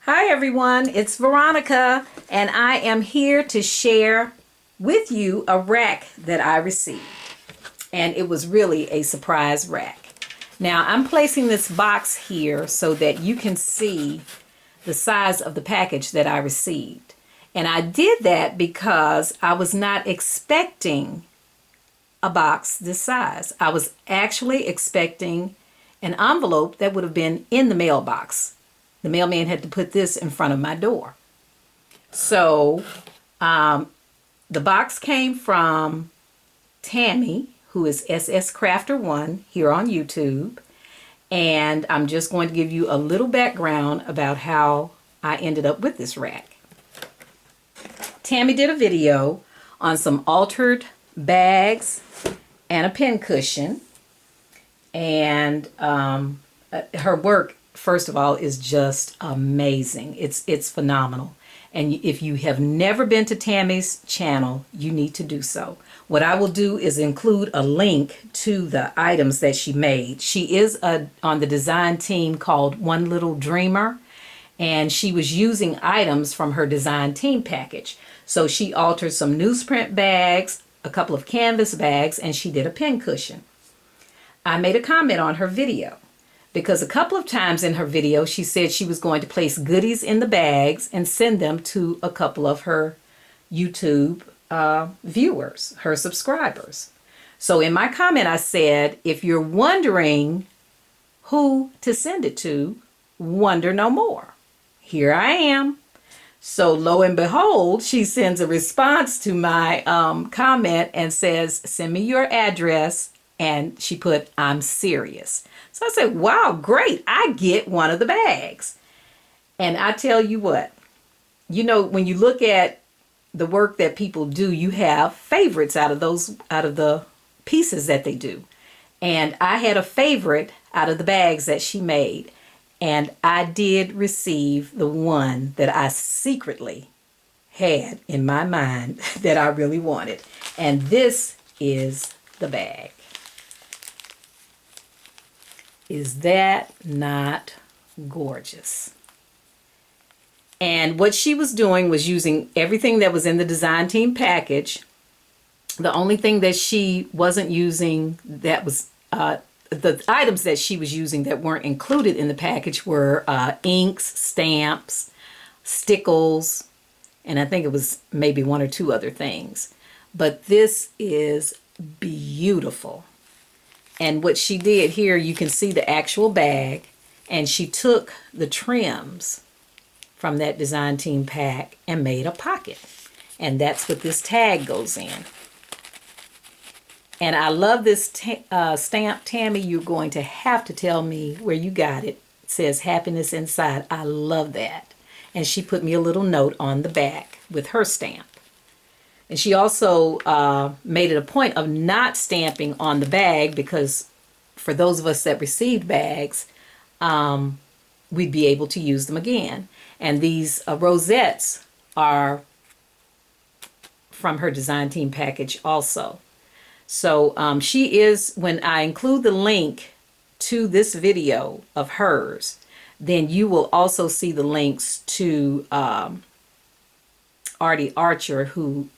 Hi everyone, it's Veronica and I am here to share with you a rack that I received. And it was really a surprise rack. Now I'm placing this box here so that you can see the size of the package that I received. And I did that because I was not expecting a box this size. I was actually expecting an envelope that would have been in the mailbox. The mailman had to put this in front of my door. So the box came from Tammy, who is sscrafter1 here on YouTube. And I'm just going to give you a little background about how I ended up with this rack. Tammy did a video on some altered bags and a pin cushion. And her work, first of all, is just amazing. It's phenomenal. And if you have never been to Tammy's channel, you need to do so. What I will do is include a link to the items that she made. She is on the design team called One Little Dreamer, and she was using items from her design team package. So she altered some newsprint bags, a couple of canvas bags, and she did a pin cushion. I made a comment on her video because a couple of times in her video she said she was going to place goodies in the bags and send them to a couple of her YouTube viewers, her subscribers. So in my comment I said, if you're wondering who to send it to, wonder no more. Here I am. So lo and behold, she sends a response to my comment and says, send me your address. And she put, I'm serious. So I said, wow, great. I get one of the bags. And I tell you what, you know, when you look at the work that people do, you have favorites out of the pieces that they do. And I had a favorite out of the bags that she made. And I did receive the one that I secretly had in my mind that I really wanted. And this is the bag. Is that not gorgeous? And what she was doing was using everything that was in the design team package. The only thing that she wasn't using that was the items that she was using that weren't included in the package were inks, stamps, stickles, and I think it was maybe one or two other things. But this is beautiful. And what she did here, you can see the actual bag, and she took the trims from that design team pack and made a pocket. And that's what this tag goes in. And I love this stamp. Tammy, you're going to have to tell me where you got it. It says happiness inside. I love that. And she put me a little note on the back with her stamp. And she also made it a point of not stamping on the bag because for those of us that received bags, we'd be able to use them again. And these rosettes are from her design team package also. So she is, when I include the link to this video of hers, then you will also see the links to Artie Archer, who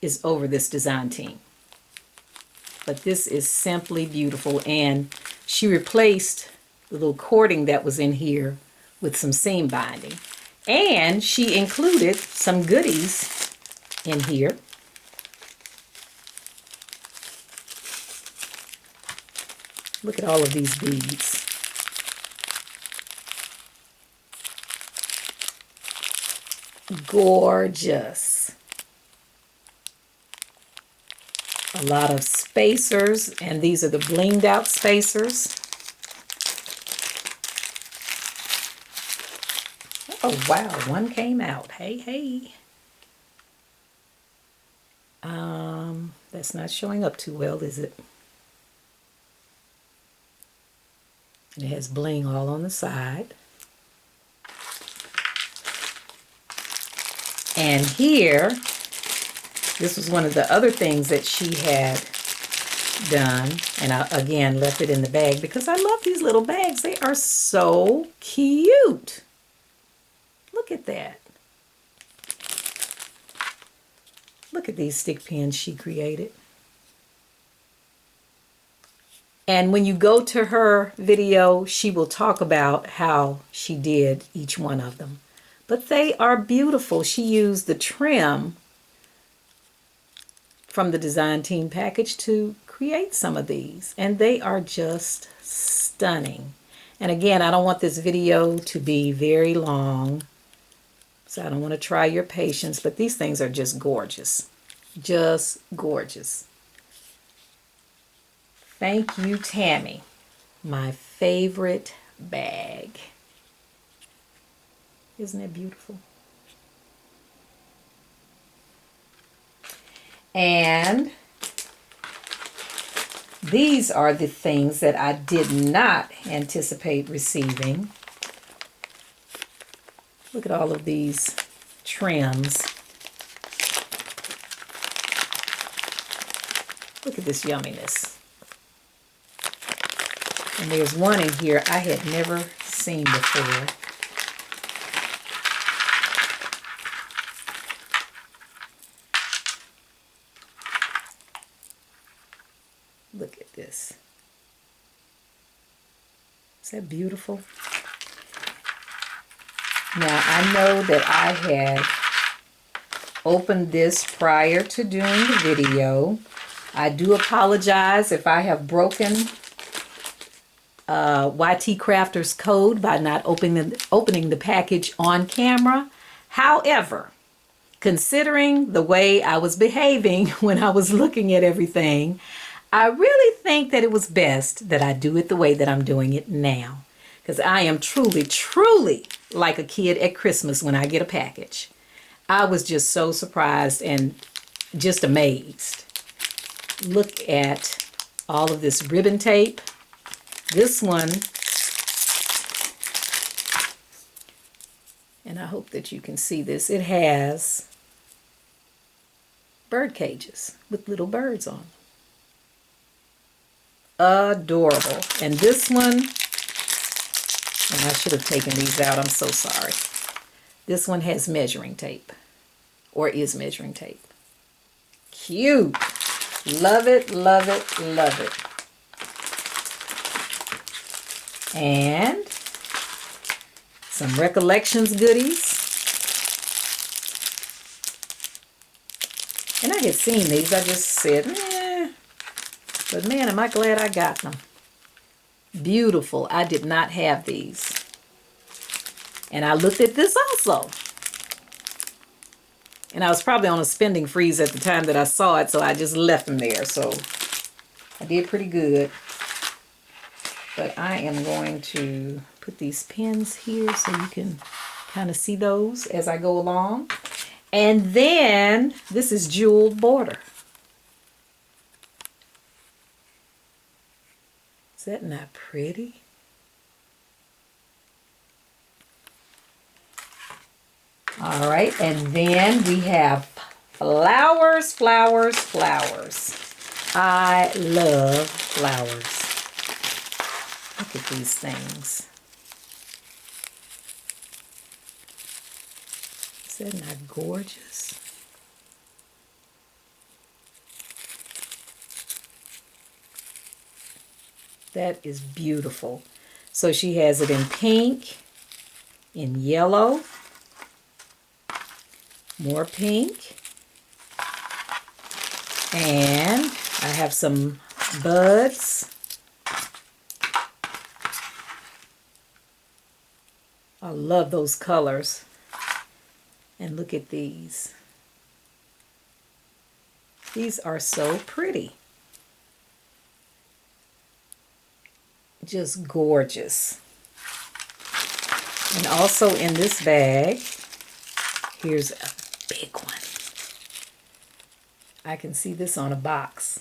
is over this design team. But this is simply beautiful, and she replaced the little cording that was in here with some seam binding. And she included some goodies in here. Look at all of these beads. Gorgeous. A lot of spacers, and these are the blinged out spacers. Oh wow, one came out. Hey, hey. That's not showing up too well, is it? And it has bling all on the side. And here, this was one of the other things that she had done. And I, again, left it in the bag because I love these little bags. They are so cute. Look at that. Look at these stick pins she created. And when you go to her video, she will talk about how she did each one of them. But they are beautiful. She used the trim from the design team package to create some of these. And they are just stunning. And again, I don't want this video to be very long, so I don't want to try your patience, but these things are just gorgeous. Just gorgeous. Thank you, Tammy. My favorite bag. Isn't it beautiful? And these are the things that I did not anticipate receiving. Look at all of these trims. Look at this yumminess. And there's one in here I had never seen before. Look at this. Is that beautiful? Now, I know that I had opened this prior to doing the video. I do apologize if I have broken YT Crafter's code by not opening the package on camera. However, considering the way I was behaving when I was looking at everything, I really think that it was best that I do it the way that I'm doing it now. Because I am truly, truly like a kid at Christmas when I get a package. I was just so surprised and just amazed. Look at all of this ribbon tape. This one, and I hope that you can see this, it has bird cages with little birds on them. Adorable. And this one, and I should have taken these out, I'm so sorry. This one has measuring tape, or is measuring tape. Cute. Love it, love it, love it. And some recollections goodies. And I had seen these, I just said, eh. But man, am I glad I got them. Beautiful. I did not have these. And I looked at this also. And I was probably on a spending freeze at the time that I saw it, so I just left them there. So I did pretty good. But I am going to put these pins here so you can kind of see those as I go along. And then this is jeweled border. Is that not pretty? All right, and then we have flowers, flowers, flowers. I love flowers. Look at these things. Is that not gorgeous? That is beautiful. So she has it in pink, in yellow, more pink, and I have some buds. I love those colors. And look at these. These are so pretty. Just gorgeous. And also in this bag, here's a big one. I can see this on a box.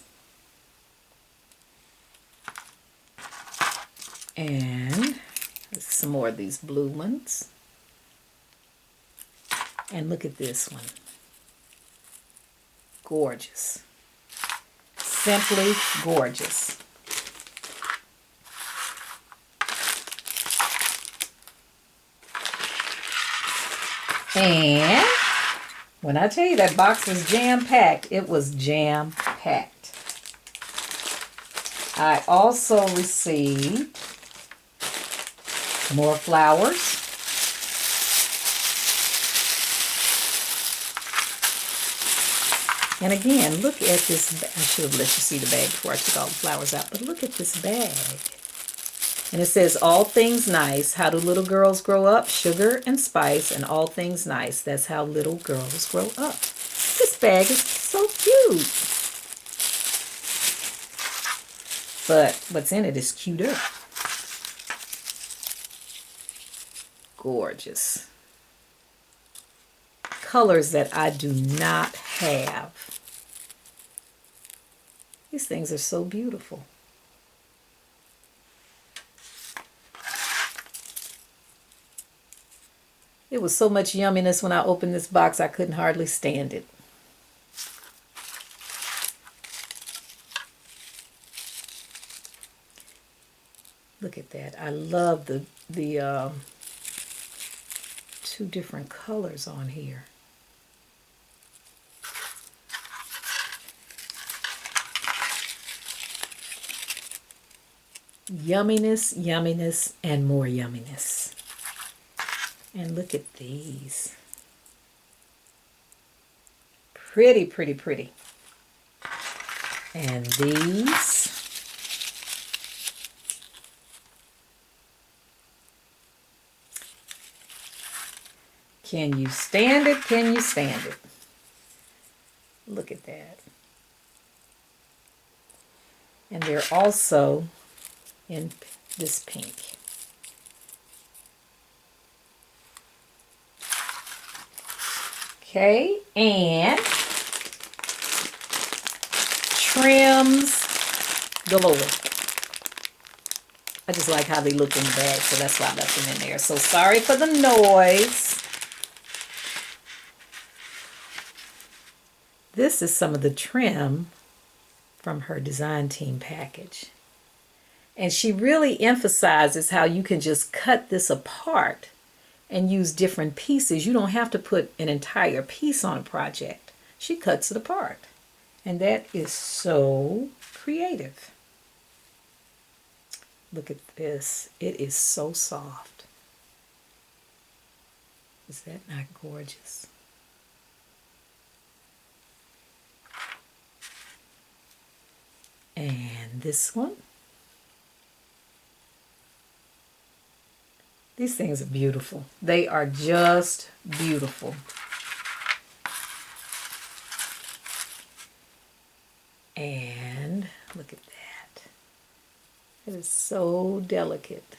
And some more of these blue ones. And look at this one. Gorgeous. Simply gorgeous. And when I tell you that box was jam-packed, it was jam-packed. I also received more flowers. And again, look at this. I should have let you see the bag before I took all the flowers out, but look at this bag. And it says, all things nice. How do little girls grow up? Sugar and spice and all things nice. That's how little girls grow up. This bag is so cute. But what's in it is cuter. Gorgeous. Colors that I do not have. These things are so beautiful. It was so much yumminess when I opened this box, I couldn't hardly stand it. Look at that. I love the two different colors on here. Yumminess, yumminess, and more yumminess. And look at these. Pretty, pretty, pretty. And these. Can you stand it? Can you stand it? Look at that. And they're also in this pink. Okay, and trims galore. I just like how they look in the bag, so that's why I left them in there. So sorry for the noise. This is some of the trim from her design team package. And she really emphasizes how you can just cut this apart and use different pieces. You don't have to put an entire piece on a project. She cuts it apart. And that is so creative. Look at this. It is so soft. Is that not gorgeous? And this one. These things are beautiful. They are just beautiful. And look at that. It is so delicate.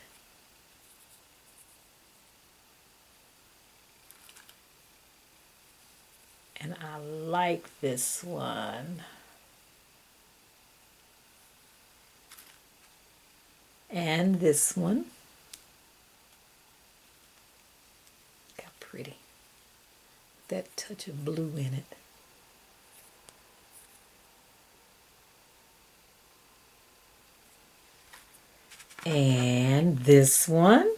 And I like this one. And this one. Look how pretty. That touch of blue in it. And this one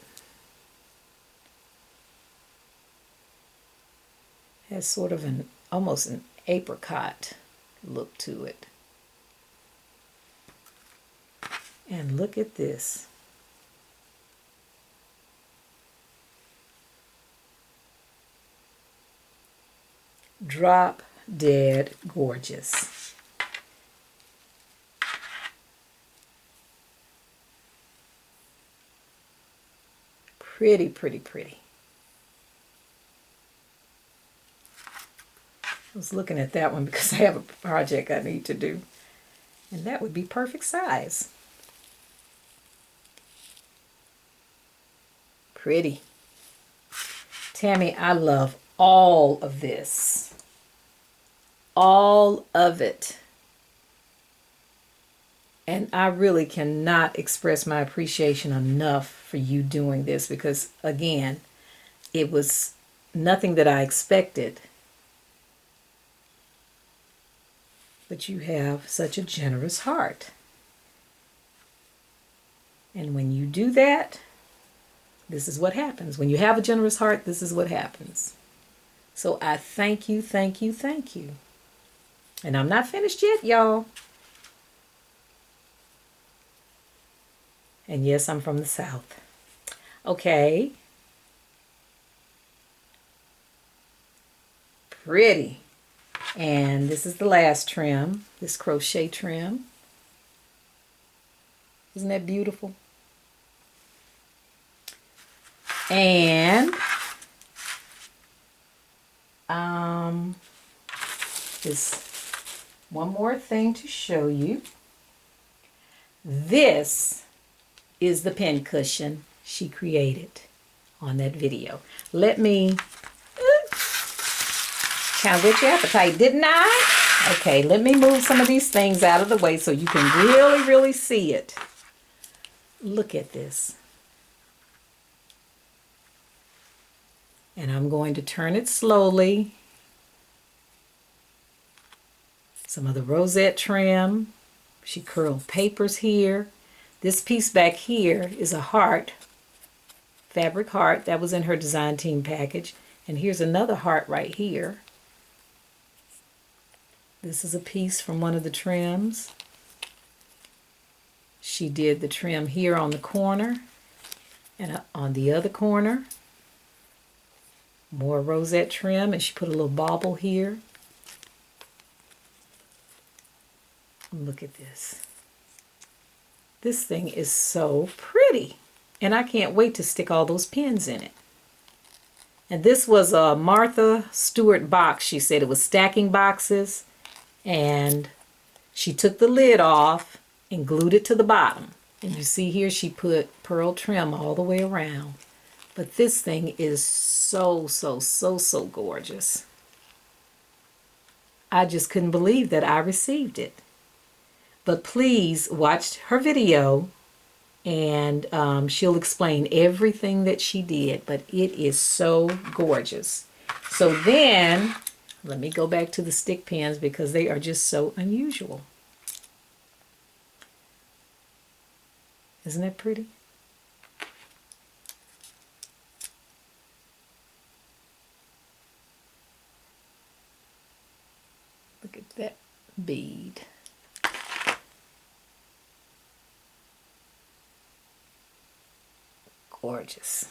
has sort of an almost an apricot look to it. And look at this. Drop dead gorgeous. Pretty, pretty, pretty. I was looking at that one because I have a project I need to do. And that would be perfect size. Pretty. Tammy, I love all of this. All of it. And I really cannot express my appreciation enough for you doing this because, again, it was nothing that I expected. But you have such a generous heart. And when you do that, this is what happens. When you have a generous heart, this is what happens. So I thank you, thank you, thank you. And I'm not finished yet, y'all. And yes, I'm from the South. Okay. Pretty. And this is the last trim, this crochet trim. Isn't that beautiful? And there's one more thing to show you. This is the pin cushion she created on that video. Let me kind of whet your appetite, didn't I? Okay, let me move some of these things out of the way so you can really, really see it. Look at this. And I'm going to turn it slowly. Some of the rosette trim. She curled papers here. This piece back here is a heart, fabric heart. That was in her design team package. And here's another heart right here. This is a piece from one of the trims. She did the trim here on the corner and on the other corner. More rosette trim, and she put a little bauble here. Look at this. This thing is so pretty. And I can't wait to stick all those pins in it. And this was a Martha Stewart box. She said it was stacking boxes. And she took the lid off and glued it to the bottom. And you see here she put pearl trim all the way around. But this thing is so gorgeous. I just couldn't believe that I received it. But please watch her video and she'll explain everything that she did. But it is so gorgeous. So then, let me go back to the stick pins because they are just so unusual. Isn't that pretty? Look at that bead. Gorgeous.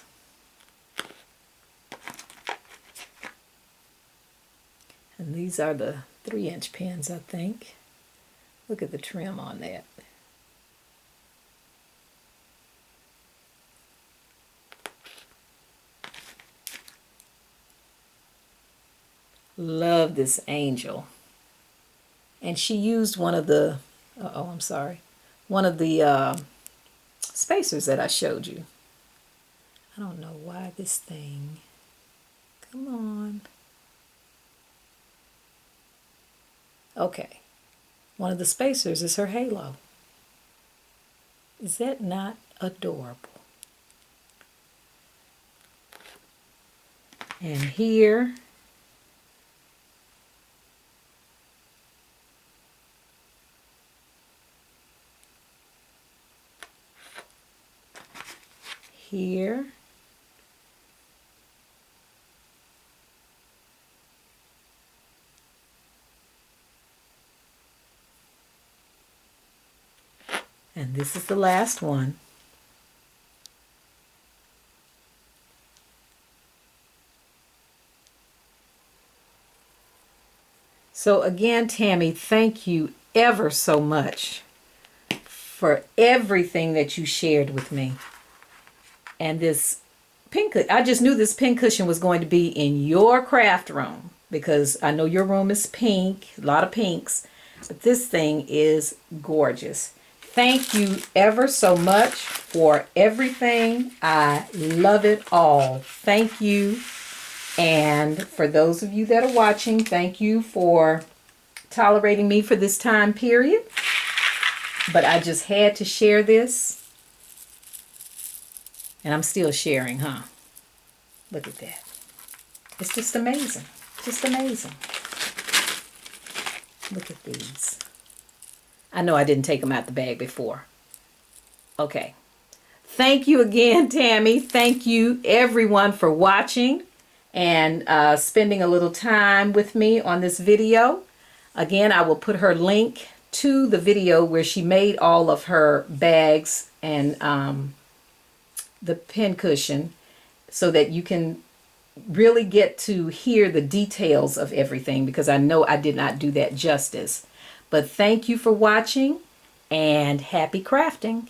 And these are the 3-inch pins, I think. Look at the trim on that. Love this angel. And she used one of the, one of the spacers that I showed you. I don't know why this thing, come on. Okay, one of the spacers is her halo. Is that not adorable? And here, here, and this is the last one. So again, Tammy, thank you ever so much for everything that you shared with me. And this pin cushion, I just knew this pin cushion was going to be in your craft room because I know your room is pink, a lot of pinks, but this thing is gorgeous. Thank you ever so much for everything. I love it all. Thank you. And for those of you that are watching, thank you for tolerating me for this time period. But I just had to share this. And I'm still sharing, huh? Look at that. It's just amazing. Just amazing. Look at these. I know I didn't take them out the bag before. Okay. Thank you again, Tammy. Thank you, everyone, for watching. and spending a little time with me on this video. Again, I will put her link to the video where she made all of her bags and the pin cushion, so that you can really get to hear the details of everything, because I know I did not do that justice. But thank you for watching, and happy crafting.